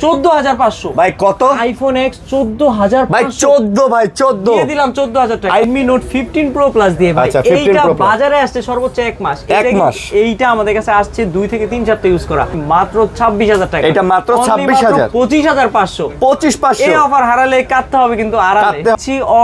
14,500 ভাই কত? IPhone X 14,500 ভাই 14 দিয়ে দিলাম 14,000 টাকা। Redmi Note 15 Pro Plus দিয়ে ভাই। আচ্ছা, 15 এইটা Pro Plus। বাজারে আসছে সর্বোচ্চ 1 মাস। এক মাস। এইটা আমাদের কাছে আসছে 2 থেকে 3 সপ্তাহ ইউজ করা। মাত্র 26,000 টাকা। এটা মাত্র 26,000 25,500 25,500 এই অফার হারালে কাটতে হবে কিন্তু আড়ালে।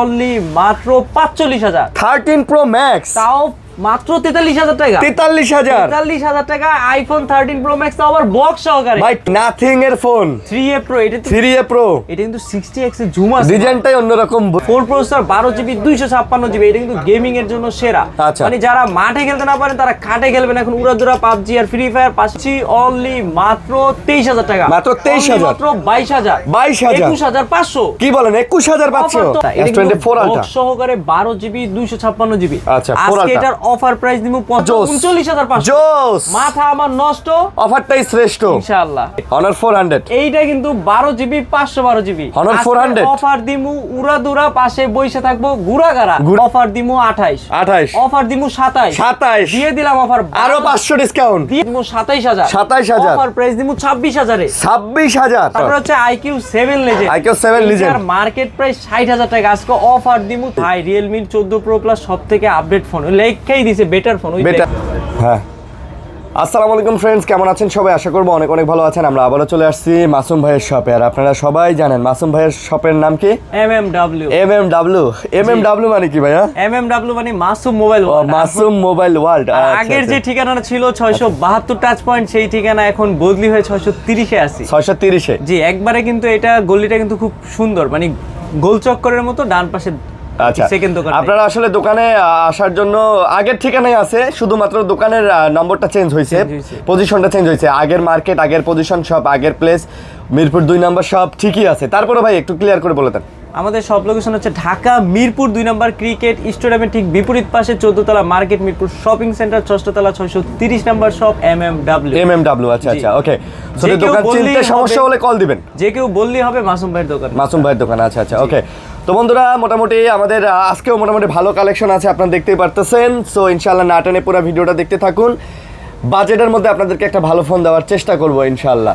অনলি মাত্র 45,000 13 Pro Max তাও মাত্র 43,000 টাকা। 43,000 43,000 টাকা আইফোন 13 Pro Max তাও আবার বক্স সহকারে। ভাই নাথিং এর ফোন 3A Pro এটা 3A Pro এটা কিন্তু 60x এর জুম আছে। ডিজাইনটাই অন্যরকম। 4 প্রসেসর 12GB 256GB এটা কিন্তু গেমিং এর জন্য সেরা। আচ্ছা। মানে যারা মাঠে খেলতে না পারেন তারা খাটে খেলবেন এখন উড়াদুরা PUBG আর ফ্রি ফায়ার পাচ্ছি অনলি মাত্র 23,000 টাকা। মাত্র 23,000 মাত্র 22,000 21,500 কি বলেন 21,500 S24 Ultra বক্স সহকারে 12GB 256GB। আচ্ছা, 4 আজকে Ultra। এটার অফার প্রাইস দিমু জোস। 39,500 জোস মাথা আমার নষ্ট অফারটাই শ্রেষ্ঠ ইনশাআল্লাহ। Honor 400 এইটা কিন্তু 12GB 512GB Honor 400 অফার দিমু উড়াদুরা পাশে বইসা থাকবো গুড়াগাড়া অফার দিমু 28 অফার দিমু 27 দিয়ে দিলাম অফার আরো 500 ডিসকাউন্ট দিয়ে দিমু 27,000 27,000 অফার প্রাইস দিমু 26,000 এ 26,000 তারপর হচ্ছে IQ7 legend IQ7 Legend market price 60,000 টাকা আজকে অফার দিমু ভাই Realme 14 Pro Plus সবথেকে আপডেট ফোন লেখাই দিছে বেটার ফোন বেটার। হ্যাঁ আসসালামু আলাইকুম ফ্রেন্ডস, কেমন আছেন সবাই? আশা করবো অনেক অনেক ভালো আছেন। আমরা আবারও চলে আসছি মাসুম ভাইয়ের শপে। আর আপনারা সবাই জানেন মাসুম ভাইয়ের শপের নাম কি? MMW মানে কি ভাইয়া? MMW মানে Masum mobile Masum mobile world. আগের যে ঠিকানা ছিল 672 টাচ পয়েন্ট সেই ঠিকানা এখন বদলি হয়ে 630 এ আছি। 630 এ জি একবারে কিন্তু এটা গলিটা কিন্তু খুব সুন্দর মানে গোল চক্করের মতো ডান পাশে। আচ্ছা সেকেন্ড দোকান আপনারা আসলে দোকানে আসার জন্য আগের ঠিকানায় আছে, শুধুমাত্র দোকানের নম্বরটা চেঞ্জ হয়েছে, পজিশনটা চেঞ্জ হয়েছে। আগের মার্কেট, আগের পজিশন সব, আগের প্লেস মিরপুর 2 নম্বর সব ঠিকই আছে। তারপরে ভাই একটু ক্লিয়ার করে বলে দেন। আমাদের সব লোকেশন হচ্ছে ঢাকা মিরপুর 2 নম্বর ক্রিকেট স্টেডিয়ামের ঠিক বিপরীত পাশে 14 তলা মার্কেট, মিরপুর শপিং সেন্টার 6ষ্ঠ তলা 630 নম্বর শপ MMW। আচ্ছা আচ্ছা ওকে। সো দোকান চিনতে সমস্যা হলে কল দিবেন, যে কেউ বললেই হবে মাসুম ভাইয়ের দোকান। মাসুম ভাইয়ের দোকান। আচ্ছা আচ্ছা ওকে। তো বন্ধুরা মোটামুটি আমাদের আজকেও মোটামুটি ভালো কালেকশন আছে, আপনারা দেখতেই পারতেছেন। সো ইনশাআল্লাহ না টেনে পুরো ভিডিওটা দেখতে থাকুন। বাজেটের মধ্যে আপনাদেরকে একটা ভালো ফোন দেওয়ার চেষ্টা করব ইনশাআল্লাহ।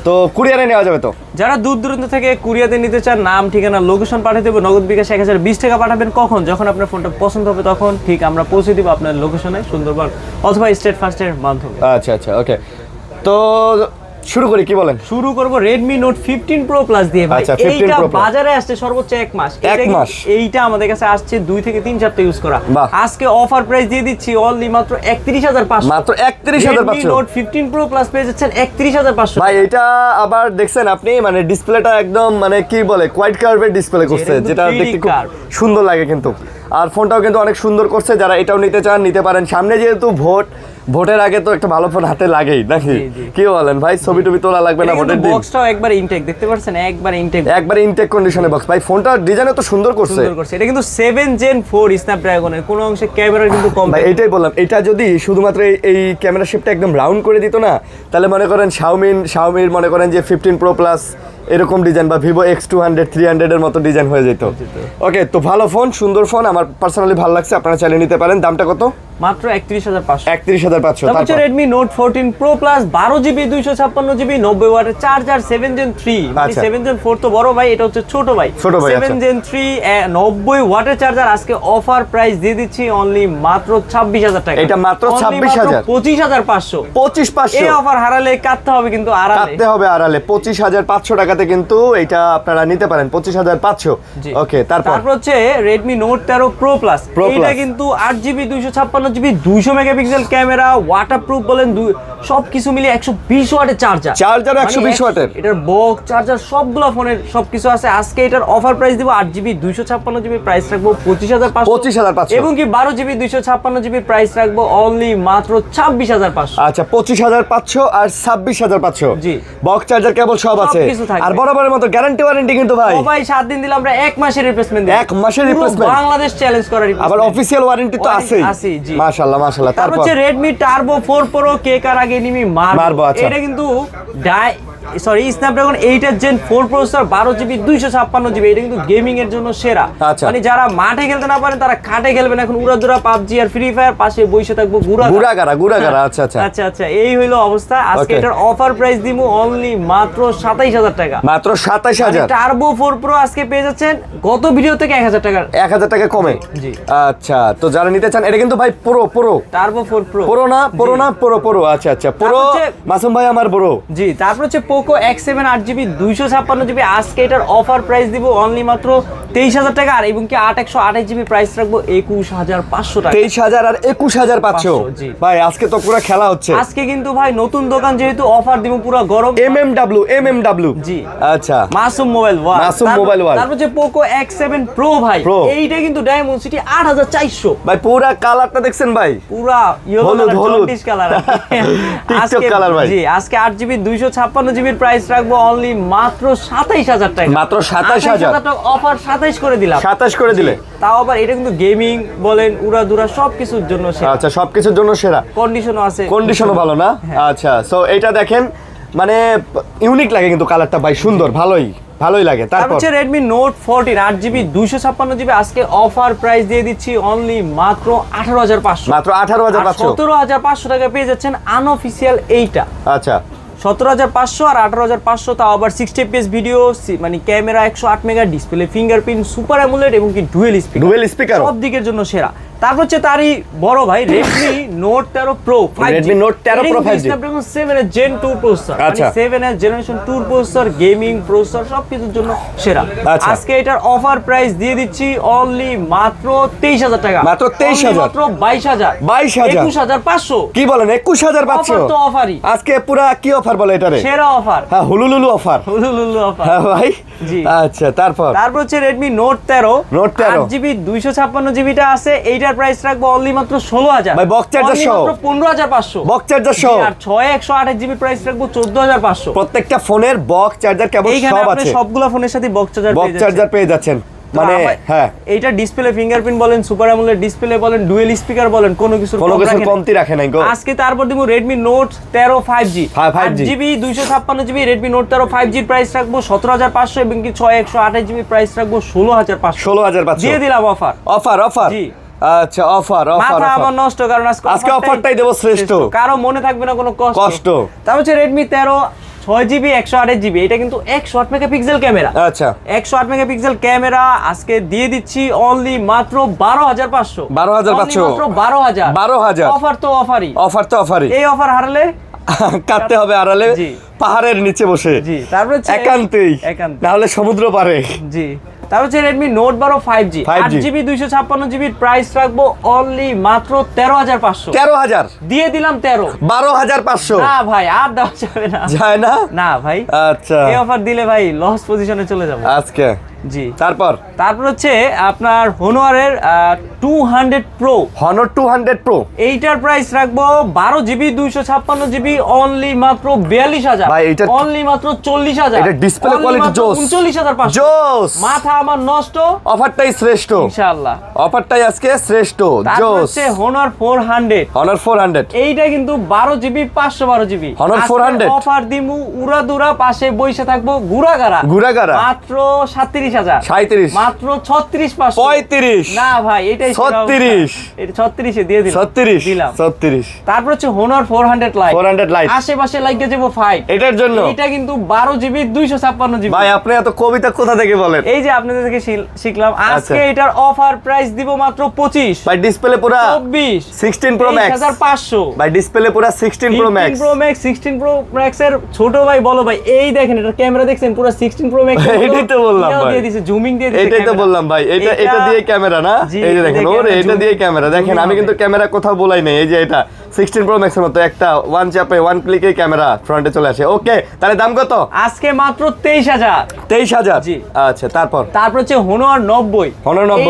তো কুরিয়ারে নেওয়া যাবে তো? যারা দূর দূরান্ত থেকে কুরিয়ারে নিতে চান নাম ঠিকানা লোকেশন পাঠিয়ে দেবো, নগদ বিকাশ 1020 টাকা পাঠাবেন। কখন? যখন আপনার ফোনটা পছন্দ হবে তখন ঠিক আমরা পৌঁছে দিব আপনার লোকেশনে সুন্দরবন অথবা স্টেট ফার্স্টের মাধ্যমে। আচ্ছা আচ্ছা ওকে। তো শুরু করি, কি বলেন? শুরু করব Redmi Note 15 Pro Plus দিয়ে ভাই। আচ্ছা, 15 এইটা Pro Plus। বাজারে আসছে সর্বোচ্চ 1 মাস। এক মাস। এইটা আমাদের কাছে আসছে 2 থেকে 3 সপ্তাহ ইউজ করা। বাহ। আজকে অফার প্রাইস দিয়ে দিচ্ছি অনলি মাত্র 31,500। মাত্র 31,500। Redmi Note 15 Pro Plus পেয়ে যাচ্ছেন 31,500। ভাই এটা আবার দেখছেন আপনি, মানে ডিসপ্লেটা একদম মানে কি বলে কোয়াইট কার্ভের ডিসপ্লে করছে, যেটা দেখতে খুব সুন্দর লাগে কিন্তু। আর ফোনটাও কিন্তু অনেক সুন্দর করছে। যারা এটাও নিতে চান নিতে পারেন। সামনে যেহেতু ভোটের আগে তো একটা ভালো ফোন হাতে লাগেই নাকি, কি বলেন ভাই? ছবি টবি তোলা লাগবে না ভোটের দিন। বক্সটাও একবার ইনটেক দেখতে পাচ্ছেন, একবার ইনটেক কন্ডিশনে বক্স। ভাই ফোনটা ডিজাইন তো সুন্দর করছে। এটা কিন্তু 7 Gen 4 স্ন্যাপড্রাগনের কোন অংশে ক্যামেরা কিন্তু কম। ভাই এইটাই বললাম, এটা যদি শুধুমাত্র এই ক্যামেরা শেপটা একদম রাউন্ড করে দিত না, তাহলে মনে করেন শাওমির মনে করেন যে 15 Pro Plus এরকম ডিজাইন বা Vivo X200 300 এর মতো ডিজাইন হয়ে যেত। ওকে, তো ভালো ফোন, সুন্দর ফোন, আমার পার্সোনালি ভালো লাগছে। আপনারা চাইলে নিতে পারেন। দামটা কত? মাত্র 31,500। 31,500। তারপর Redmi Note 14 Pro Plus 12GB 256GB 90 ওয়াটের চার্জার 7 Gen 3। মানে 7 Gen 4 তো বড় ভাই, এটা হচ্ছে ছোট ভাই। 7 Gen 3 90 ওয়াটের চার্জার আজকে অফার প্রাইস দিয়ে দিচ্ছি অনলি মাত্র 26,000 টাকা। এটা মাত্র 26,000। 25,500। 25,500 এই অফার হারালে কাটতে হবে কিন্তু আড়ালে 25,500 টাকাতে কিন্তু এটা আপনারা নিতে পারেন। 25,500। ওকে, তারপর হচ্ছে Redmi Note 13 Pro Plus। এটা কিন্তু 8GB 256GB 200 megapixel camera, waterproof বলেন সবকিছু মিলিয়ে 120 ওয়াটের চার্জার 120 ওয়াটের। এটার বক্স চার্জার সবগুলো ফোনের সবকিছু আছে। আজকে এটার অফার প্রাইস দিব 8GB 256GB প্রাইস রাখবো 25,500 এবং কি 12GB 256GB প্রাইস রাখবো অনলি মাত্র 26,500। আচ্ছা 25,500 আর 26,500। জি বক্স চার্জার কেবল সব আছে। আর বরাবরের মতো গ্যারান্টি ওয়ারেন্টি কিন্তু ভাই ভাই 7 দিন দিলাম আমরা 1 মাসের রিপ্লেসমেন্ট দিই। 1 মাসের রিপ্লেসমেন্ট বাংলাদেশ চ্যালেঞ্জ করার আবার অফিশিয়াল ওয়ারেন্টি তো আছেই। মাশাআল্লাহ মাশাআল্লাহ। তারপর হচ্ছে Redmi Turbo 4 Pro কে কার আগে নিমি মারবো। আচ্ছা এটা কিন্তু sorry Snapdragon 8 gen 4 processor 12GB 256GB, এটা কিন্তু গেমিং এর জন্য সেরা। আচ্ছা। মানে যারা মাঠে খেলতে না পারেন তারা খাটে খেলবেন এখন উড়াদুরা পাবজি আর ফ্রি ফায়ার, পাশে বসে থাকবো গুড়াগাড়া। আচ্ছা আচ্ছা আচ্ছা আচ্ছা, এই হইলো অবস্থা। আজকে Okay. এটার অফার প্রাইস দিমু অনলি মাত্র 27000 টাকা। মাত্র 27000। টার্বো 4 প্রো আজকে পেয়ে যাচ্ছেন গত ভিডিও থেকে 1000 টাকা, 1000 টাকা কমে। জি। আচ্ছা, তো যারা নিতে চান, এটা কিন্তু ভাই পুরো টার্বো 4 প্রো পুরো। আচ্ছা আচ্ছা, পুরো মাসুম ভাই আমার বড়। জি। তারপর হচ্ছে পোকো X7 8GB 256GB, আজকে এটার অফার প্রাইস দিব অনলি মাত্র 23000 টাকা, আর এবং কি 8 128GB প্রাইস রাখবো 21500 টাকা। 23000 আর 21500। জি। ভাই আজকে তো পুরো খেলা হচ্ছে। আজকে কিন্তু ভাই নতুন দোকান যেহেতু অফার দিব পুরো গরম। MMW। জি। আচ্ছা, মাসুম মোবাইল ওয়ার্ল্ড। তারপর হচ্ছে পোকো X7 Pro ভাই, এইটা কিন্তু ডায়মন্ড সিটি 8400। ভাই পুরা কালারটা দেখছেন ভাই, পুরা হলুদ কালার টিকটক কালার ভাই। জি, আজকে 8GB 256GB এর প্রাইস রাখবো অনলি মাত্র 27000 টাকা। মাত্র 27000 টাকা অফার 27 করে দিলাম। 27 করে দিলে। তাও আবার এটা কিন্তু গেমিং বলেন উড়াদুরা সবকিছুর জন্য সেরা। আচ্ছা, সবকিছুর জন্য সেরা। কন্ডিশনও আছে, কন্ডিশনও ভালো না? আচ্ছা, সো এটা দেখেন, মানে ইউনিক লাগে কিন্তু কালারটা ভাই, সুন্দর, ভালোই লাগে। তারপর হচ্ছে Redmi Note 14 8GB 256GB, আজকে অফার প্রাইস দিয়ে দিচ্ছি অনলি মাত্র 18500। মাত্র 18500। 17500 টাকা পেয়ে যাচ্ছেন আনঅফিশিয়াল এইটা। আচ্ছা, 17500 আর 18500, তাও আবার 60 fps ভিডিও, মানে camera 108 mega, display fingerprint, super AMOLED এবং কি ডুয়েল স্পিকার, সব দিকের জন্য সেরা। তারপর হচ্ছে তারই বড় ভাই Redmi Note 13 Pro 5G, Redmi Note 13 Pro 5G, Snapdragon 7 Gen 2 processor, আচ্ছা, 7 জেনারেশন 2 প্রসেসর, গেমিং প্রসেসর, সবকিছুর জন্য সেরা। আচ্ছা, আজকে এটার অফার প্রাইস দিয়ে দিচ্ছি অনলি মাত্র 23000 টাকা। মাত্র 23000, মাত্র 22000, 21500। কি বলেন, 21500? অফার তো অফারই, আজকে পুরা কি অফার বলে এটারে? সেরা অফার। হ্যাঁ, হুলুলুলু অফার। অফার। হ্যাঁ ভাই। জি। আচ্ছা, তারপর হচ্ছে Redmi Note 13 8GB 256GB টা আছে, এইটার প্রাইস রাখবো অনলি মাত্র 16000। ভাই বক্স চার্জার সহ মাত্র 15500। বক্স চার্জার সহ। আর 6 128GB প্রাইস রাখবো 14500। প্রত্যেকটা ফোনের বক্স চার্জার কেবল সব আছে, সবগুলা ফোনের সাথে বক্স চার্জার পেয়ে যাচ্ছেন। মানে হ্যাঁ, এইটা ডিসপ্লে ফিঙ্গারপ্রিন্ট বলেন, সুপার অ্যামোলেড ডিসপ্লে বলেন, ডুয়েল স্পিকার বলেন, কোনো কিছু কমতি রাখে নাই গো। আজকে তারপর দিব Redmi Note 13 5G 8GB 256GB Redmi Note 13 5G price রাখবো 17500 এবং কি 6 128GB প্রাইস রাখবো 16500 দিয়ে দিলাম অফার। জি। আচ্ছা, অফার মাথা আমার নষ্ট, কারণ আজকে অফারটাই দেব শ্রেষ্ঠ, কারো মনে থাকবে না কোনো কষ্ট। তারপর হচ্ছে Redmi 13 6GB 128GB, এটা কিন্তু 108 মেগাপিক্সেল ক্যামেরা। আচ্ছা, 108 মেগাপিক্সেল ক্যামেরা আজকে দিয়ে দিচ্ছি অনলি মাত্র 12500। 12500 মাত্র 12000। অফার তো অফারই। এই অফার হারালে কাটতে হবে আড়ালে, পাহাড়ের নিচে বসে। জি। তারপর হচ্ছে একান্তেই, না হলে সমুদ্র পারে। জি। তারপর হচ্ছে Redmi Note 12 5G 8GB 256GB price রাখবো অনলি মাত্র 13500। 13000 দিয়ে দিলাম 12500। না ভাই, আর দেওয়া যাবে না। যায় না ভাই। আচ্ছা, এই অফার দিলে ভাই লস পজিশনে চলে যাব আজকে। জি। তারপর হচ্ছে আপনার Honor-এর 200 Pro, Honor 200 Pro, এইটার প্রাইস রাখবো 12GB 256GB অনলি মাত্র 42000। ভাই এটা অনলি মাত্র 40000। এটা ডিসপ্লে কোয়ালিটি জোস, 39500। জোস, মাথা আমার নষ্ট। অফারটাই শ্রেষ্ঠ ইনশাআল্লাহ, অফারটাই আজকে শ্রেষ্ঠ, জোস। হচ্ছে Honor 400, এইটা কিন্তু 12GB 512GB Honor 400 অফার দিমু উড়াদুরা, পাশে বইসা থাকবো গুড়াগাড়া মাত্র 37000। 37, মাত্র 36500। 35, না ভাই, এটাই 36, এটা 36 এ দিয়ে দিলাম। 36। তারপর হচ্ছে Honor 400 Lite, আশেপাশে লাগিয়ে যাবো ফাইট, এটার জন্য এটা কিন্তু 12GB 256GB। ভাই আপনি এত কবিতা কোথা থেকে বলেন? এই যে আপনাদের থেকে শিখলাম। আজকে এটার অফার প্রাইস দিব মাত্র 25। ভাই ডিসপ্লে পুরো 24 16 Pro Max 1500। ভাই ডিসপ্লে পুরো 16 Pro Max 16 Pro Max এর ছোট ভাই বলো ভাই, এই দেখেন এটা ক্যামেরা দেখছেন পুরো 16 Pro Max। এটাই তো বললাম ভাই, দিয়ে দিয়েছে, জুমিং দিয়ে দিয়েছে। এটাই তো বললাম ভাই, এটা দিয়ে ক্যামেরা না? এই যে দেখেন, ওরে এটা দিয়ে ক্যামেরা দেখেন। আমি কিন্তু ক্যামেরা কোথাও বলাই নাই। এই যে এটা 16 Pro Max এর মতো একটা ওয়ান চাপে ওয়ান ক্লিকে ক্যামেরা ফ্রন্টে চলে আসে। ওকে, তাহলে দাম কত? আজকে মাত্র 23000। জি। আচ্ছা, তারপর হচ্ছে Honor 90,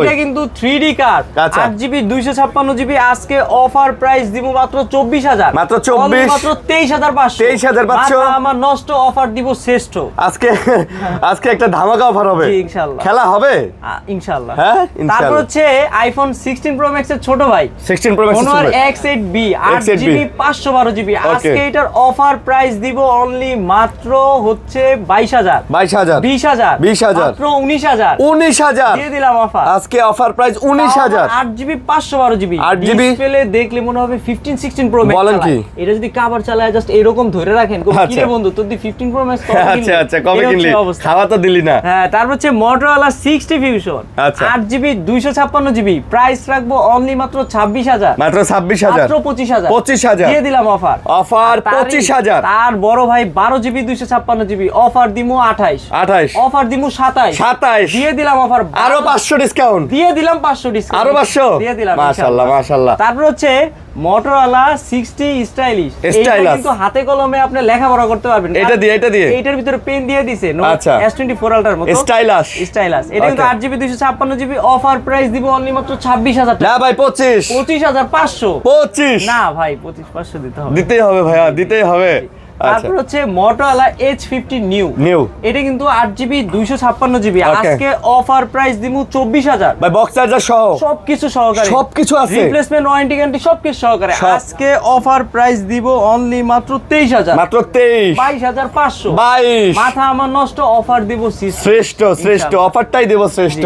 এটা কিন্তু 3D কার, 8GB 256GB আজকে অফার প্রাইস দিব মাত্র 24000। মাত্র 24, মাত্র 23500। 23500 আমার নষ্ট অফার দিব শ্রেষ্ঠ। আজকে একটা ধামাকা অফার হবে। জি, ইনশাআল্লাহ খেলা হবে ইনশাআল্লাহ। হ্যাঁ, তারপর হচ্ছে iPhone 16 Pro Max এর ছোট ভাই 16 Pro Max Honor X8B 8GB 512GB আজকে এটার অফার প্রাইস দিব অনলি মাত্র হচ্ছে 22000 20000 মাত্র 19000 দিয়ে দিলাম অফার আজকে offer price 19000 8GB 512GB display দেখলে মনে হবে 15 16 প্রো ম্যাক্স বলেন কি এটা যদি কভার চালায় জাস্ট এরকম ধরে রাখেন কোন কি রে বন্ধু তোর দি 15 প্রো ম্যাক্স কত কিনলি আচ্ছা কবে কিনলি খাওয়া তো দিলি না হ্যাঁ তারপর হচ্ছে Motorola 60 Fusion 8GB 256GB price রাখবো অনলি মাত্র 26000 মাত্র 26000 মাত্র 25000 দিয়ে দিলাম অফার 25000 তার বড় ভাই 12GB 256GB অফার দিমু 28 অফার দিমু 27 দিয়ে দিলাম অফার আরো 500 ডিসকাউন্ট দিয়ে দিলাম 500 ডিসকাউন্ট আরো 500 দিয়ে দিলাম মাশাআল্লাহ তারপর হচ্ছে Motorola 60 স্টাইলিশ এটা কিন্তু হাতে কলমে আপনি লেখাপড়া করতে পারবেন এটা দিয়ে এটার ভিতরে পেন দিয়ে দিয়েছে S24 Ultra মতো স্টাইলাশ এটা কিন্তু 8GB 256GB অফার প্রাইস দিব অনলি মাত্র 26000 টাকা না ভাই 25500 না ভাই 25500 দিতেই হবে ভাইয়া দিতেই হবে তারপর হচ্ছে Motorola H50 নিউ এটা কিন্তু 8GB 256GB আজকে অফার প্রাইস দিমু 24000 ভাই বক্স চার্জার সহ সবকিছু আছে রিপ্লেসমেন্ট ওয়ারেন্টি গ্যারান্টি সবকিছু সহকারে আজকে অফার প্রাইস দিব অনলি মাত্র 23000 মাত্র 22500 মাথা আমার নষ্ট অফার দিব শ্রেষ্ঠ অফারটাই দেব শ্রেষ্ঠ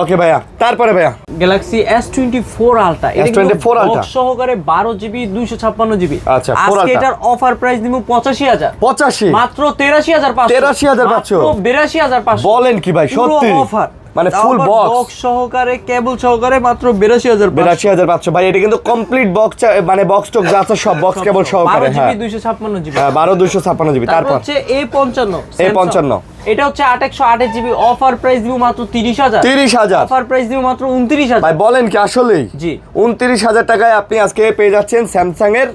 ওকে ভাইয়া তারপরে ভাইয়া Galaxy S24 Ultra বক্স সহকারে 12GB 256GB আচ্ছা আজকে এটার অফার প্রাইস দিমু 85000 মাত্র 83500 মাত্র 82500 বলেন কি ভাই সত্যি অফার মানে ফুল বক্স সহকারে কেবল সহকারে মাত্র 82500 ভাই এটা কিন্তু কমপ্লিট বক্স মানে বক্স টক যা আছে সব বক্স কেবল সহকারে হ্যাঁ 256GB হ্যাঁ 12256GB তারপর হচ্ছে A55 এটা হচ্ছে 828GB অফার প্রাইস দিব মাত্র 30000 অফার প্রাইস দিব মাত্র 29000 ভাই বলেন কি আসলেই জি 29000 টাকায় আপনি আজকে পেয়ে যাচ্ছেন স্যামসাং এর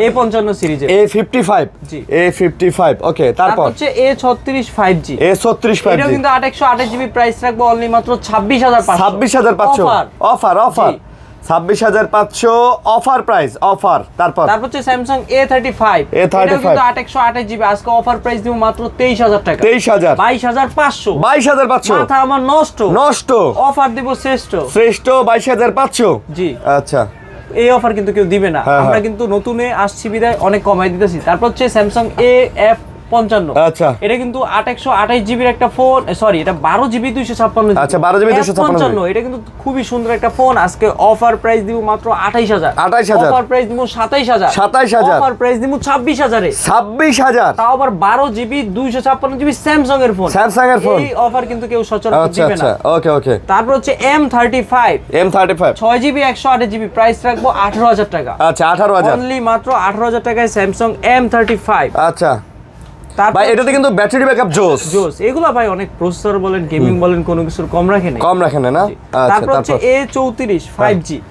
A55 সিরিজের A55 জি A55 ওকে তারপর হচ্ছে A36 5G A36 5G এটা কিন্তু 828GB প্রাইস রাখবো অনলি মাত্র 26500 অফার 26500 অফার প্রাইস অফার তারপর হচ্ছে Samsung A35 এটা কিন্তু 828GB আজকে অফার প্রাইস দিব মাত্র 23000 টাকা 22500 মাথা আমার নষ্ট অফার দিব শ্রেষ্ঠ 22500 জি আচ্ছা এই অফার কিন্তু কেউ দিবে না আমরা কিন্তু নতুনে আসছি বিদায় অনেক কমাই দিতেছি তারপর হচ্ছে Samsung AF55 আচ্ছা এটা কিন্তু 828GB এর একটা ফোন সরি এটা 12GB 256GB আচ্ছা 12GB 256 এটা কিন্তু খুবই সুন্দর একটা ফোন আজকে অফার প্রাইস দিব মাত্র 28000 অফার প্রাইস দিব 27000 অফার প্রাইস দিব 26000 তাও আবার 12GB 256GB Samsung এর ফোন এই অফার কিন্তু কেউ সচরাচর দিবে না ওকে তারপর হচ্ছে M35 6GB 128GB প্রাইস রাখবো 18000 টাকা আচ্ছা 18000 অনলি মাত্র 18000 টাকায় Samsung M35 আচ্ছা ভাই এটাতে কিন্তু ব্যাটারি ব্যাকআপ জোস এগুলা ভাই অনেক প্রসেসর বলেন গেমিং বলেন কোনো কিছুর কম রাখে না আচ্ছা তারপর হচ্ছে A34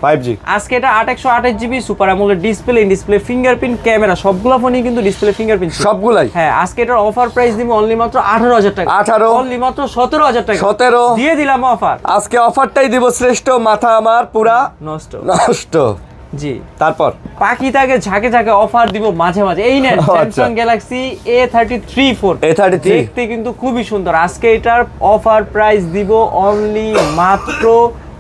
5G আজকে এটা 828GB super AMOLED display display fingerprint camera সবগুলা ফোনই কিন্তু ডিসপ্লে ফিঙ্গারপ্রিন্ট সবগুলাই হ্যাঁ আজকে এটার অফার প্রাইস দিব অনলি মাত্র 18000 টাকা অনলি মাত্র 17000 টাকা 17 দিয়ে দিলাম অফার আজকে অফারটাই দিব শ্রেষ্ঠ মাথা আমার পুরা নষ্ট জি তারপর পাখি তাকে ঝাঁকে ঝাঁকে অফার দিব মাঝে এই নেন Samsung Galaxy A33 ফোন দেখতে কিন্তু খুবই সুন্দর আজকে এটার অফার প্রাইস দিব অনলি মাত্র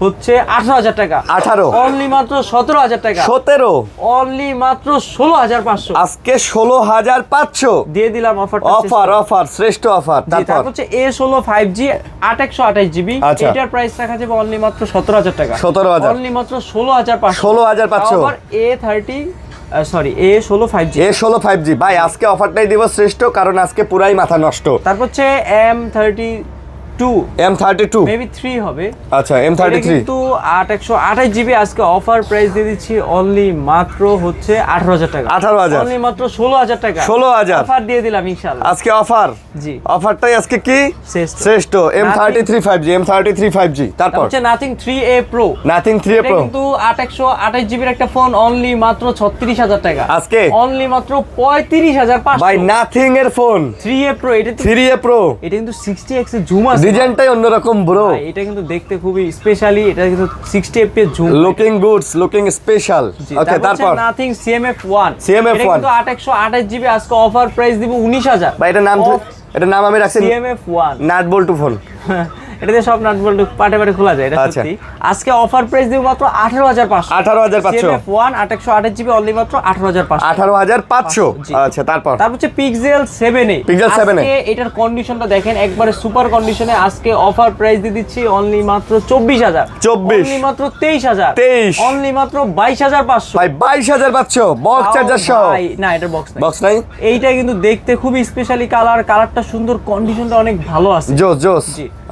হচ্ছে 18000 টাকা 18 অনলি মাত্র 17000 টাকা 17 অনলি মাত্র 16500 আজকে 16500 দিয়ে দিলাম অফার শ্রেষ্ঠ অফার তারপর হচ্ছে A16 5G 828GB এটার প্রাইস রাখা যাবে অনলি মাত্র 17000 টাকা 17000 অনলি মাত্র 16500 আবার A16 5G ভাই আজকে অফারটাই দিব শ্রেষ্ঠ কারণ আজকে পুরাই মাথা নষ্ট তারপর হচ্ছে M32 মেবি 3 হবে আচ্ছা M33 কিন্তু 828GB আজকে অফার প্রাইস দিয়ে দিচ্ছি অনলি মাত্র হচ্ছে 18000 টাকা অনলি মাত্র 16000 টাকা অফার দিয়ে দিলাম ইনশাআল্লাহ আজকে অফার জি অফারটাই আজকে কি শ্রেষ্ঠ M33 5G তারপর হচ্ছে Nothing 3A Pro কিন্তু 828GB এর একটা ফোন অনলি মাত্র 36000 টাকা আজকে অনলি মাত্র 35500 ভাই Nothing এর ফোন 3A Pro এটা কিন্তু 60x এর জুম আছে ডিজাইনটাই অন্যরকম ব্রো এটা কিন্তু দেখতে খুবই স্পেশালি এটা কিন্তু 60 fps জুম লুকিং স্পেশাল ওকে তারপর Nothing CMF1 এটা কিন্তু 828GB আজকে অফার প্রাইস দিব 19000 ভাই এটার নাম আমি রাখছি CMF1 নাট বল্টু ফোন এটা দিয়ে সব নাট বল্টু পাটে পাটে খোলা যায়, এটা সত্যি। আজকে অফার প্রাইস দিব মাত্র 18,500। 18,500 CMF1 828 জিবি অনলি মাত্র 18,500। 18,500। আচ্ছা, তারপর হচ্ছে পিক্সেল 7a। আজকে এটার কন্ডিশনটা দেখেন, একবারে সুপার কন্ডিশনে। আজকে অফার প্রাইস দিয়ে দিচ্ছি অনলি মাত্র 24,000। অনলি মাত্র 23,000। অনলি মাত্র 22,500। ভাই 22,500 বক্স চার্জার সহ। না, এটা বক্স নাই। এইটা কিন্তু দেখতে খুবই স্পেশালি কালারটা সুন্দর, কন্ডিশনটা অনেক ভালো আছে। জোস।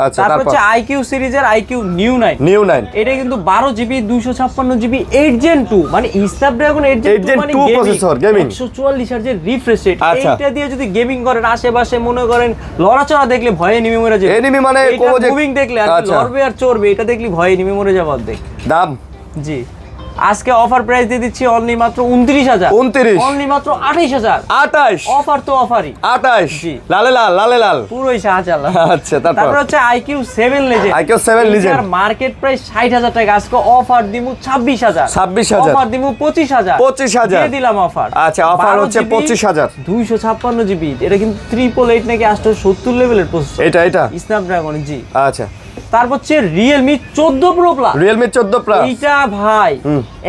আচ্ছা, তারপর হচ্ছে IQ সিরিজের IQ New 9। এটা কিন্তু 12 জিবি 256 জিবি 8 Gen 2, মানে স্ন্যাপড্রাগন 8 Gen 2 মানে প্রসেসর, গেমিং 144 হার্জের রিফ্রেশ রেট। এইটা দিয়ে যদি গেমিং করেন, আশেপাশে মনে করেন লড়াচড়া দেখলে ভয়ে এনিমি মরে যাবে। এনিমি মানে মুভিং দেখলে আর লড়বে আর চড়বে, এটা দেখলে ভয়ে এনিমি মরে যাবে অর্ধেক। দাম জি আজকে অফার প্রাইস দিয়ে দিচ্ছি অনলি মাত্র 29,000। অনলি মাত্র 28,000। 28 অফার তো অফারই। 28 জি লালে লাল পুরোই শাহজালাল। আচ্ছা, তারপর হচ্ছে IQ 7 লেজেন্ড। মার্কেট প্রাইস 60,000 টাকা, আজকে অফার দিমু 26,000। অফার দিমু 25,000। দিয়ে দিলাম অফার। আচ্ছা, অফার হচ্ছে 25,000। 256 জিবি, এটা কিন্তু 888 নাকি 870 লেভেলের প্রসেসর। এটা স্ন্যাপড্রাগন। জি আচ্ছা, তারপর হচ্ছে Realme 14 Pro Plus। Realme 14 Plus এইটা ভাই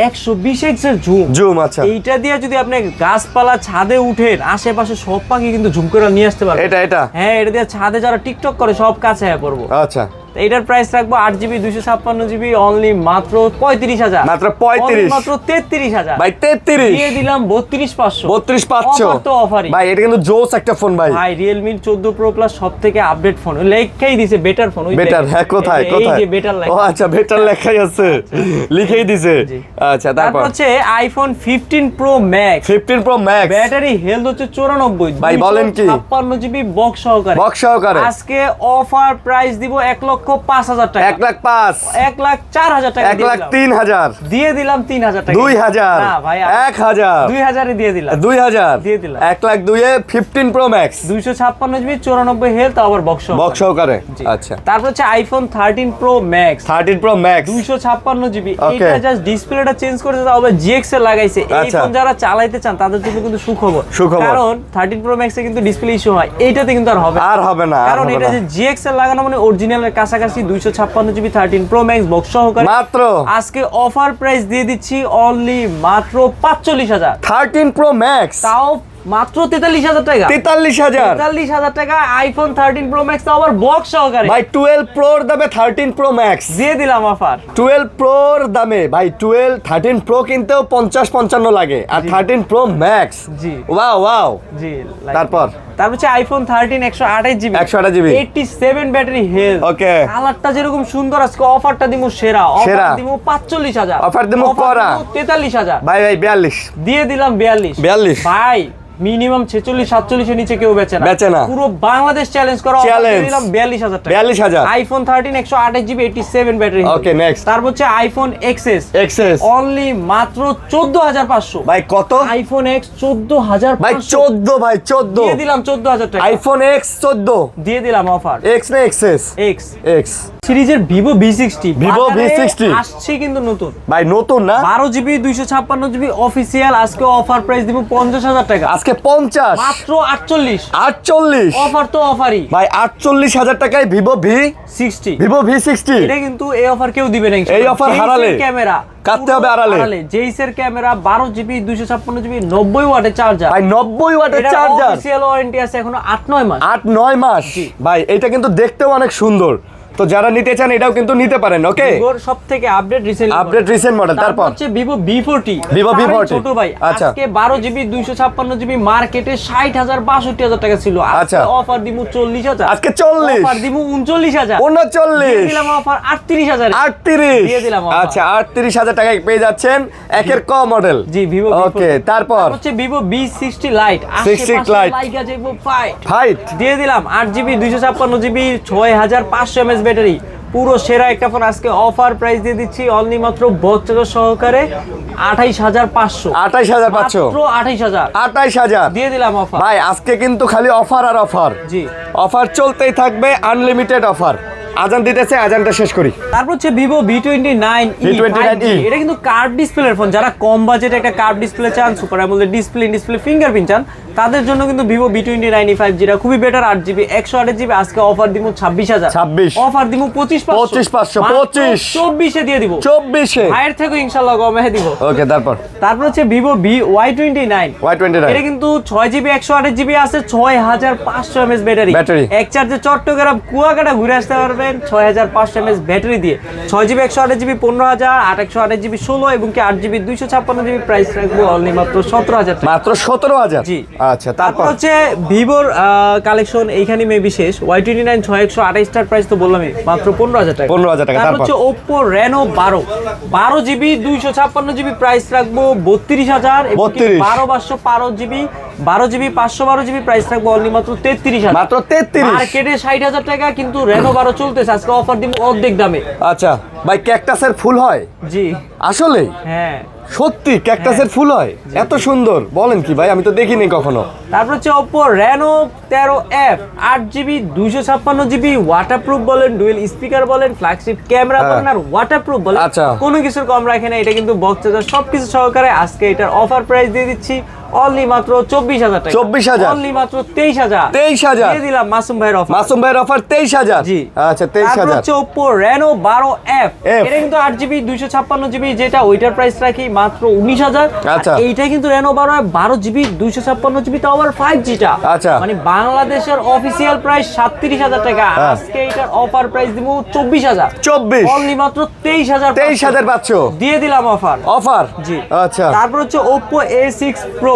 120x এর জুম। আচ্ছা, এইটা দিয়ে যদি আপনি গাছপালা ছাদে উঠেন, আশেপাশে সব পাখি কিন্তু ঝুম করে নিয়ে আসতে পারবেন। এটা হ্যাঁ, এটা দিয়ে ছাদে যারা টিকটক করে সব কাছে পড়বো। আচ্ছা, এটার প্রাইস রাখবো 8 জিবি 256 জিবি অনলি মাত্র 35,000। মাত্র 35। মাত্র 33,000। ভাই 33 দিয়ে দিলাম 32,500। 32,500 অফার তো অফারই ভাই। এটা কিন্তু জোস একটা ফোন ভাই। Realme 14 Pro Plus সবথেকে আপডেট ফোন। লেখাই দিয়েছে বেটার ফোন। বেটার? হ্যাঁ, কোথায়? এই যে বেটার লেখা। ও আচ্ছা, বেটার লেখাই আছে, লিখেই দিয়েছে। আচ্ছা, তারপর হচ্ছে iPhone 15 Pro Max। 15 Pro Max battery health হচ্ছে 94। ভাই বলেন কি? 56 জিবি বক্স সহকারে। আজকে অফার প্রাইস দিব 1,05,000 টাকা। 1,05,000 1,04,000 টাকা। 1,03,000 দিয়ে দিলাম 3,000 টাকা। 2,000 না ভাই, 1,000 2,000 এ দিয়ে দিলাম। 2,000 দিয়ে দিলাম। 1,02,000 এ 15 Pro Max 256 জিবি 94 হেলথ আবার বক্স সহকারে। আচ্ছা, তারপর হচ্ছে iPhone 13 Pro Max 13 Pro Max 256 GB. এটা জাস্ট ডিসপ্লেটা চেঞ্জ করেছে, তাও আবার GX এ লাগাইছে। এই ফোন যারা চালাইতে চান তাদের জন্য কিন্তু সুখবর। কারণ 13 Pro Max এ কিন্তু ডিসপ্লে ইস্যু হয়, এইটাতে কিন্তু আর হবে না। কারণ এটা যে GX এ লাগানো মানে অরিজিনালের কাছাকাছি। 256 জিবি 13 Pro Max বক্স সহকারে মাত্র। আজকে অফার প্রাইস দিয়ে দিচ্ছি অনলি মাত্র 45,000। 13 Pro Max তাও মাত্র 43,000 টাকা। 43,000 টাকা iPhone 13 Pro Max তাও আবার বক্স সহকারে। ভাই 12 Pro এর দামে 13 Pro Max দিয়ে দিলাম অফার। 12 Pro এর দামে ভাই 13 Pro কিনতেও 50-55 লাগে, আর 13 Pro Max। জি ওয়াও। জি, তারপর হচ্ছে iPhone 13 128 জিবি 87 ব্যাটারি হেলথ। ওকে, কালারটা যেরকম সুন্দর, আজকে অফারটা দিমু সেরা। অফার দিমু 45,000। অফার দিমু করা 43,000। ভাই 42 দিয়ে দিলাম 42 ভাই। মিনিমাম 46-47 এর নিচে কেউ বেচে না। পুরো বাংলাদেশ চ্যালেঞ্জ করা। দিয়ে দিলাম 42,000 টাকা। 42,000 iPhone 13 128 জিবি 87 ব্যাটারি। ওকে, নেক্সট। তারপর হচ্ছে iPhone XS অনলি মাত্র 14,500। ভাই কত? iPhone X 14,500 ভাই 14 ভাই 14 দিয়ে দিলাম 14,000 টাকা। iPhone X 14 দিয়ে দিলাম অফার। X না XS? X সিরিজের Vivo V60 আসছে কিন্তু নতুন ভাই, নতুন না? 12 জিবি 256 জিবি অফিসিয়াল। আজকে অফার প্রাইস দিব 50,000 টাকা। আজকে 50 মাত্র 48 অফার তো অফারই ভাই। 48,000 টাকায় Vivo V60। এটা কিন্তু এই অফার কেউ দিবে না। এই অফার হারালে ক্যামেরা কাটতে হবে আড়ালে। জেইসের ক্যামেরা 12 জিবি 256 জিবি 90 ওয়াটের চার্জার ভাই। 90 ওয়াটের চার্জার। অফিশিয়াল ওয়ারেন্টি আছে এখনো 8-9 মাস। 8-9 মাস ভাই। এটা কিন্তু দেখতেও অনেক সুন্দর। তো যারা নিতে চান এটাও কিন্তু নিতে পারেন। ওকে, ভিভোর সবথেকে আপডেট রিসেন্ট মডেল। তারপর হচ্ছে Vivo V40 ছোট ভাই। আচ্ছা, আজকে 12 জিবি 256 জিবি মার্কেটে 60,000 62,000 টাকা ছিল। আজকে অফার দিমু 40,000। আজকে 40 অফার দিমু 39,000। 39 দিয়ে দিলাম অফার 38,000। 38 দিয়ে দিলাম অফার। আচ্ছা, 38,000 টাকায় পেয়ে যাচ্ছেন একের ক মডেল। জি, Vivo ওকে, তারপর হচ্ছে Vivo V60 Lite 60 Lite লাইগা যাইবো ফাইট দিয়ে দিলাম 8 জিবি 256 জিবি 6500 mAh ব্যাটারি। পুরো সেরা একটা ফোন। আজকে অফার প্রাইস দিয়ে দিচ্ছি অনলি মাত্র বক্স সহকারে 28,500। 28,000 দিয়ে দিলাম অফার ভাই। আজকে কিন্তু খালি অফার আর অফার। জি, অফার চলতেই থাকবে, আনলিমিটেড অফার। আজান দিতেছে, আজানটা শেষ করি। তারপর হচ্ছে Vivo V29e। এটা কিন্তু কার্ভ ডিসপ্লের ফোন। যারা কম বাজেটে একটা কার্ভ ডিসপ্লে চান, সুপার অ্যামোলেড ডিসপ্লে ফিঙ্গারপ্রিন্ট চান, তাদের জন্য কিন্তু ভিভো V29 5G টা খুবই বেটার, 8GB 128GB আজকে অফার দিব 26,000, 26 অফার দিব 25,500, 24 এ দিয়ে দিব, 24 ভাইয়ের থেকে ইনশাআল্লাহ কমে দিব। ওকে, তারপর হচ্ছে ভিভো Y29, এটা কিন্তু 6GB 128GB আছে, 6500 mAh ব্যাটারি, এক চার্জে চট্টগ্রাম কুয়াকাটা ঘুরে আসতে পারবেন 6500 mAh ব্যাটারি দিয়ে। 6GB 128GB 15,000, 828GB 16 এবং কি 8GB 256GB প্রাইস রাখবো অনলি মাত্র 17,000 টাকা। মাত্র 17,000? জি। আচ্ছা, তারপর হচ্ছে ভিভোর কালেকশন এইখানে মেবি শেষ। Y29 6128 টার প্রাইস তো বললামই, মাত্র 15,000 টাকা। 15,000 টাকা। তারপর হচ্ছে Oppo Reno 12GB 256GB price রাখবো 32,000 এবং 12GB 512GB প্রাইস রাখবো অনলি মাত্র 33,000। মাত্র 33? মার্কেটে 60,000 টাকা, কিন্তু Reno 12 চলতেছে, আজকে অফার দিব অর্ধেক দামে। আচ্ছা ভাই, ক্যাকটাসের ফুল হয়? জি আসলে? হ্যাঁ সত্যি ক্যাকটাসের ফুল হয়? এত সুন্দর, বলেন কি ভাই, আমি তো দেখিনি কখনো। তারপর হচ্ছে Oppo Reno 13F 8GB 256GB waterproof বলেন, ডুয়েল স্পিকার বলেন, ফ্ল্যাগশিপ ক্যামেরা বলেন আর ওয়াটারপ্রুফ বলেন, আচ্ছা, কোনো কিছুর কম রাখে না। এটা কিন্তু বক্স চার্জার সবকিছু সহকারে আজকে এটার অফার প্রাইস দিয়ে দিচ্ছি অনলি মাত্র 24,000 টাকা। 24,000? অনলি মাত্র 23,000। 23,000 দিয়ে দিলাম মাসুম ভাইয়ের অফার। মাসুম ভাইয়ের অফার 23,000? জি। আচ্ছা, 23,000। তারপর হচ্ছে Oppo Reno 12F, এটা কিন্তু 8GB 256GB, যেটা ওইটার প্রাইস রাখি মাত্র 19,000। আচ্ছা, এইটা কিন্তু Reno 12F 12GB 256GB তাও আবার 5G টা। আচ্ছা, মানে বাংলাদেশের অফিসিয়াল প্রাইস 37,000 টাকা, আজকে এটার অফার প্রাইস দিব 24,000। 24? অনলি মাত্র 23,000। 23,000 পাচ্ছ? দিয়ে দিলাম অফার। জি। আচ্ছা, তারপর হচ্ছে Oppo A6 Pro,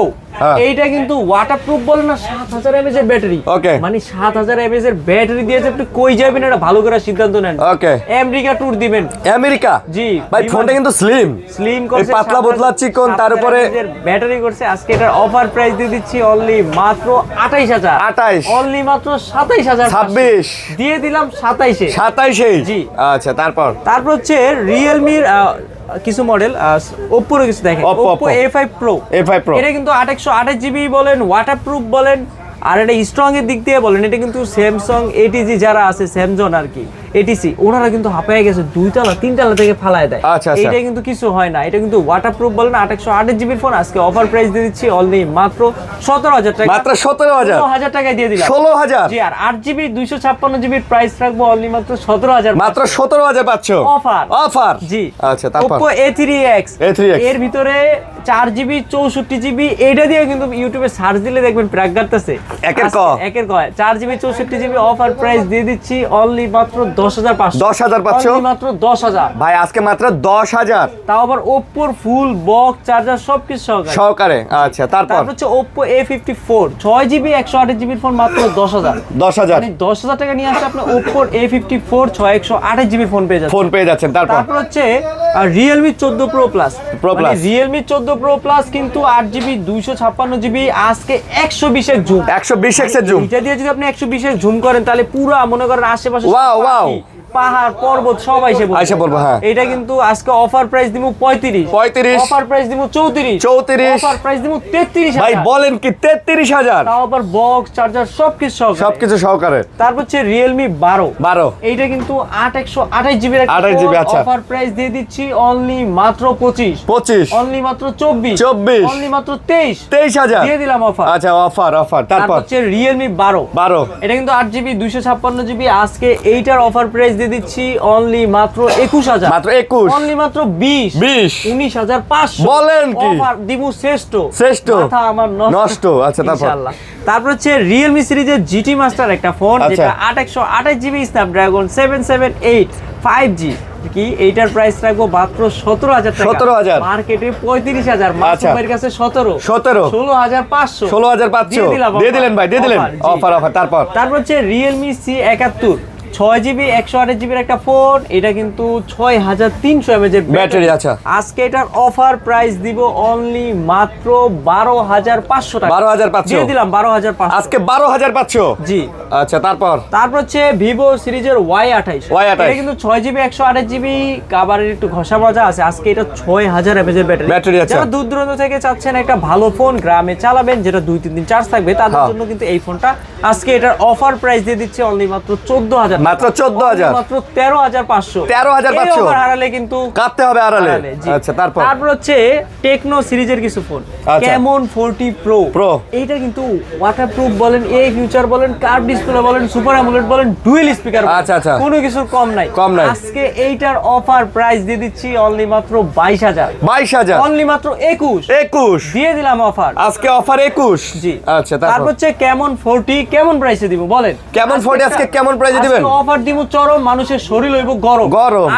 এইটা কিন্তু ওয়াটারপ্রুফ বলে না, 7000 mAh এর ব্যাটারি। মানে 7000 mAh এর ব্যাটারি দিয়েছে, আপনি কই যাবেন এটা ভালো করে সিদ্ধান্ত নেন। ওকে, আমেরিকা ট্যুর দিবেন। আমেরিকা? জি ভাই, ফোনটা কিন্তু স্লিম করছে, পাতলা বোতলা চিকন, তার উপরে ব্যাটারি করছে। আজকে এটার অফার প্রাইস দিয়ে দিচ্ছি অনলি মাত্র 28,000। 28? অনলি মাত্র 27,000। 26? দিয়ে দিলাম 27 এ। 27? জি। আচ্ছা, তারপর হচ্ছে রিয়েলমির কিছু মডেল, ওপ্পোর কিছু দেখেন। Oppo A5 Pro, এটা কিন্তু 828GB বলেন, ওয়াটারপ্রুফ বলেন, আর এটা স্ট্রং এর দিক দিয়ে বলেন, এটা কিন্তু স্যামসাং ATG যারা আছে, স্যামসং আর কি এটিসি, ওনারা কিন্তু হাঁপায় গেছে, 2 তলা 3 তলা থেকে ফালায় দেয়। এটা কিন্তু কিছু হয় না, এটা কিন্তু ওয়াটারপ্রুফ বলেন, 828GB ফোন। আজকে অফার প্রাইস দিয়ে দিচ্ছি অনলি মাত্র 17,000 টাকা। মাত্র 17,000? 16,000 টাকায় দিয়ে দিলাম। 16,000? জি। আর 8GB 256GB প্রাইস রাখবো অনলি মাত্র 17,000। মাত্র 17,000 পাচ্ছ অফার। জি। আচ্ছা, তারপর Oppo A3X, এর ভিতরে 4GB 64GB, এটা দিয়ে কিন্তু ইউটিউবে সার্চ দিলে দেখবেন প্রাক গাড়তেছে একের কয় 4GB 64GB অফার প্রাইস দিয়ে দিচ্ছি অনলি মাত্র 10,500। 10,000 পাচ্ছ? অনলি মাত্র 10,000 ভাই, আজকে মাত্র 10,000, তাও আবার Oppo ফুল বক্স চার্জার সবকিছু সহকারে। আচ্ছা, তারপর হচ্ছে Oppo A54 6GB 128GB phone মাত্র 10,000। 10,000? মানে 10,000 টাকা নিয়ে আসলে আপনি Oppo A54 128GB ফোন পেয়ে যাচ্ছেন। তারপর হচ্ছে Realme 14 Pro Plus, Realme 14 Pro Plus কিন্তু 8GB 256GB আজকে 120 এর জুম, 120x এর জুম। এটা দিয়ে যদি আপনি 120 এর জুম করেন তাহলে পুরো মনে করেন আশেপাশে ওয়াও পাহাড় পর্বত সব আইসা পড়বে। হ্যাঁ, এটা কিন্তু আজকে অফার প্রাইস দিব 35, অফার প্রাইস দিব 34, অফার প্রাইস দিব 33,000। ভাই বলেন কি, 33,000? তাও আবার বক্স চার্জার সবকিছু সহকারে। তারপর হচ্ছে Realme 12, এইটা কিন্তু 828GB এর একটা অফার প্রাইস দিয়ে দিচ্ছি অনলি মাত্র 25, অনলি মাত্র 24, অনলি মাত্র 23,000 দিয়ে দিলাম অফার। আচ্ছা, অফার। তারপর হচ্ছে Realme 12, এটা কিন্তু 8GB 256GB আজকে এইটার অফার প্রাইস দিয়ে দিচ্ছি অনলি মাত্র 21,000, মাত্র 21, অনলি মাত্র 20, 19,500। বলেন কি, অফার দিমু শ্রেষ্ঠ মাথা আমার নষ্ট। আচ্ছা, ইনশাআল্লাহ। তারপর হচ্ছে Realme সিরিজের GT Master একটা ফোন, যেটা 828GB Snapdragon 778 5G, কি এইটার প্রাইস রাখবো মাত্র 17,000 টাকা। 17,000? মার্কেটে 35,000, মাসুমের কাছে 16,500 দিয়ে দিলেন ভাই, দিয়ে দিলেন অফার। তারপর হচ্ছে Realme C71 6GB 128GB একটা ফোন, এটা কিন্তু 6300 mAh এর ব্যাটারি। আচ্ছা, আজকে এটার অফার প্রাইস দিব অনলি মাত্র 12,500 টাকা। 12,000 পাচ্ছ? দিয়ে দিলাম 12,500, আজকে 12,000 পাচ্ছ। জি। আচ্ছা, তারপর হচ্ছে Vivo সিরিজের Y28, এটা কিন্তু 6GB 128GB, কাভারের একটু ঘষা মজা আছে। আজকে এটা 6000 mAh এর ব্যাটারি। যারা দূর দূরান্ত থেকে চাচ্ছেন একটা ভালো ফোন গ্রামে চালাবেন, যেটা 2-3 দিন চার্জ থাকবে, তাদের জন্য কিন্তু এই ফোনটা আজকে এটার অফার প্রাইস দিয়ে দিচ্ছে অনলি মাত্র 14,000 মাত্র 14,000, মাত্র 13,500, 13,500 অফার হারালে কিন্তু কাটতে হবে আড়ালে। আচ্ছা, তারপর হচ্ছে টেকনো সিরিজের কিছু ফোন, ক্যামন 40 প্রো। এইটা কিন্তু ওয়াটারপ্রুফ বলেন, এই ফিউচার বলেন, কার্ভ ডিসপ্লে বলেন, সুপার অ্যামোলেড বলেন, ডুয়েল স্পিকার, আচ্ছা, কোনো কিছুর কম নাই। আজকে এইটার অফার প্রাইস দিয়ে দিচ্ছি অনলি মাত্র 22,000, অনলি মাত্র 21 দিয়ে দিলাম অফার, আজকে অফার 21। জি, আচ্ছা, তারপর হচ্ছে ক্যামন 40 কেমন প্রাইসে দিব বলেন? ক্যামন 40 আজকে কেমন প্রাইসে দিবেন? অফার দিব চরম, মানুষের শরীর হইব গরম।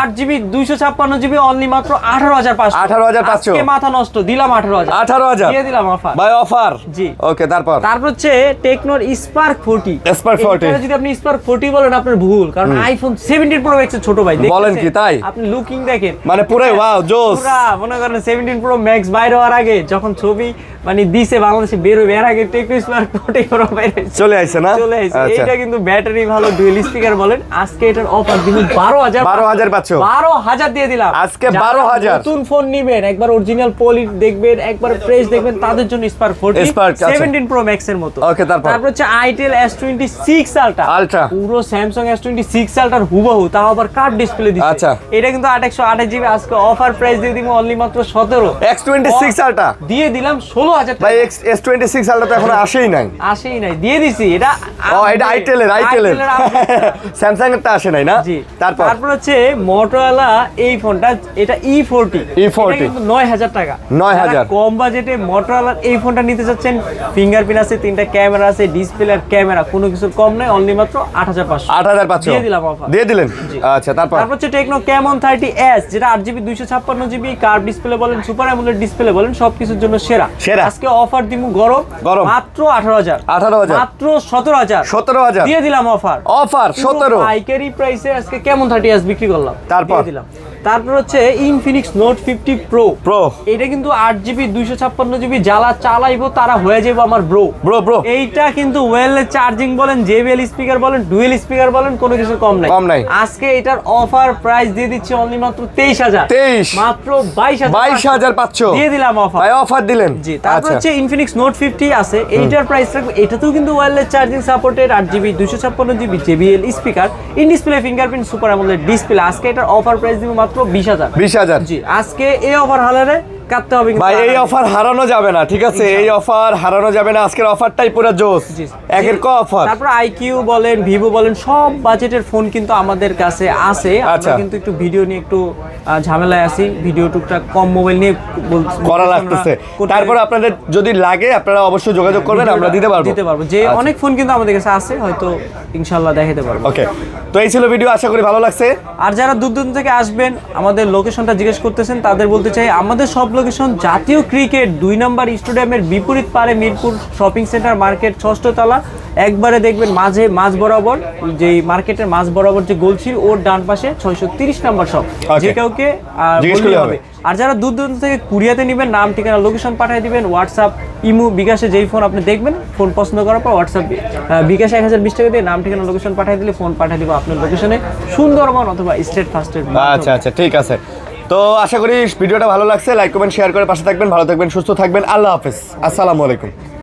8GB 256GB অনলি মাত্র 18,500, আজকে মাথা নষ্ট, দিলাম 18,000 দিয়ে দিলাম অফার, ভাই অফার। জি, ওকে, তারপর হচ্ছে টেকনোর স্পার্ক 40। এটা যদি আপনি স্পার্ক 40 বলেন আপনার ভুল, কারণ আইফোন 17 প্রো ম্যাক্স এর ছোট ভাই। বলেন কি তাই? আপনি লুকিং দেখেন, মানে পুরো ওয়াও জোস, পুরো মনে করেন 17 প্রো ম্যাক্স বাইরে হওয়ার আগে যখন ছবি মানে দিছে বাংলাদেশে বের হবে, এর আগে টেকনো স্পার্ক 40 প্রো বাইরে চলে আইছে না? চলে আইছে। এটা কিন্তু ব্যাটারি ভালো, ডুয়েল স্পিকার বলেন। আজকে এটার অফার দিব 12,000 দিয়ে দিলাম আজকে 12,000। নতুন ফোন নিবেন, একবার অরিজিনাল পলি দেখবেন, একবার ফ্রেশ দেখবেন, তাদের জন্য স্পার্ক 40 17 প্রো ম্যাক্স এর মতো। ওকে, তারপর হচ্ছে আইটেল S26 আলট্রা, পুরো স্যামসাং S26 আলট্রার হুবহু, তাও আবার কার্ভ ডিসপ্লে দিচ্ছে। আচ্ছা, এটা কিন্তু 828GB, আজকে অফার প্রাইস দিয়ে দিব অনলি মাত্র 17। X26 আলট্রা দিয়ে দিলাম 16,000 ভাই। S26 আলট্রা তো এখনো আসেই নাই, দিয়ে দিছি। এটা এটা আইটেলের স্যামসাং এরটা আসে নাই না? জি। তারপর হচ্ছে মোটরোলা এই ফোনটা, এটা E40 কিন্তু 9,000 টাকা। 9,000 কম বাজেটে মোটরোলার এই ফোনটা নিতে চাচ্ছেন, ফিঙ্গারপ্রিন্ট আছে, 3টা ক্যামেরা আছে, ডিসপ্লে আর ক্যামেরা, কোনো কিছুর কম নাই, অনলি মাত্র 8,500 দিয়ে দিলাম অফার, দিয়ে দিলেন। আচ্ছা, তারপর হচ্ছে টেকনো ক্যামন 30s, যেটা 8GB 256GB, কার্ভ ডিসপ্লে বলেন, সুপার অ্যামোলেড ডিসপ্লে বলেন, সবকিছুর জন্য সেরা। আজকে অফার দিব গরম মাত্র 18,000, মাত্র 17,000 দিয়ে দিলাম অফার 17 পাইকারি প্রাইসে আজকে কেমন 30s বিক্রি করলাম। তারপর হচ্ছে ইনফিনিক্স নোট 50 প্রো। এটা কিন্তু 8GB 256GB, যারা চালাইবো তারা হয়ে যাবে আমার ব্রো। এইটা কিন্তু ওয়্যারলেস চার্জিং বলেন, JBL স্পিকার বলেন, ডুয়েল স্পিকার বলেন, কোনো কিছু কম নাই। আজকে এটার অফার প্রাইস দিয়ে দিচ্ছি অনলি মাত্র 23,000, মাত্র 22,500 দিয়ে দিলাম অফার, ভাই অফার দিলেন। জি, তারপর হচ্ছে ইনফিনিক্স নোট 50 আছে, এইটার প্রাইস রাখবো, এটাতেও কিন্তু wireless charging supported, 8GB 256GB, JBL speaker, in display fingerprint, super AMOLED display. আজকে এটার অফার প্রাইস দিব মাত্র 20,000। জি, আজকে এই অফার হালারে কাটতে হবে ভাই, এই অফার হারানো যাবে না, ঠিক আছে? এই অফার হারানো যাবে না, আজকের অফারটাই পুরো জোস, একের ক অফার। তারপর আইকিউ বলেন, ভিভো বলেন, সব বাজেটের ফোন কিন্তু আমাদের কাছে আছে। আমরা কিন্তু একটু ভিডিও নিয়ে একটু ঝামেলায় আছি, ভিডিও টুকটাক কম মোবাইল নিয়ে করা লাগতেছে। তারপর আপনাদের যদি লাগে আপনারা অবশ্যই যোগাযোগ করবেন, আমরা দিতে পারবো। যে অনেক ফোন কিন্তু আমাদের কাছে আছে, হয়তো ইনশাআল্লাহ দেখাতে পারবো। ওকে, তো এই ছিল ভিডিও, আশা করি ভালো লাগছে। আর যারা দূর দূরান্ত থেকে আসবেন, আমাদের লোকেশনটা জিজ্ঞেস করতেছেন, তাদের বলতে চাই আমাদের সব লোকেশন জাতীয় ক্রিকেট 2 নম্বর স্টেডিয়ামের বিপরীত পারে, মিরপুর শপিং সেন্টার মার্কেট 6ষ্ঠ তলা, একবারে দেখবেন মাঝ বরাবর, যে মার্কেটের মাঝ বরাবর যে গোলসির ওর ডান পাশে 630 নম্বর শপ, যে কাউকে বললেই হবে। আর যারা দূর দূরান্ত থেকে কুরিয়াতে নেবেন, নাম ঠিকানা লোকেশন পাঠিয়ে দিবেন, হোয়াটসঅ্যাপ, ইমো, বিকাশে যেই ফোন আপনি দেখবেন, ফোন পছন্দ করার পর হোয়াটসঅ্যাপ বিকাশে 1020 টাকা দিয়ে নাম ঠিকানা লোকেশন পাঠিয়ে দিলে ফোন পাঠিয়ে দিব আপনার লোকেশনে, সুন্দরবন অথবা স্টেট ফার্স্টের। আচ্ছা, ঠিক আছে। তো আশা করি ভিডিওটা ভালো লাগছে, লাইক কমেন্ট শেয়ার করে পাশে থাকবেন, ভালো থাকবেন, সুস্থ থাকবেন, আল্লাহ হাফেজ, আসসালামু আলাইকুম।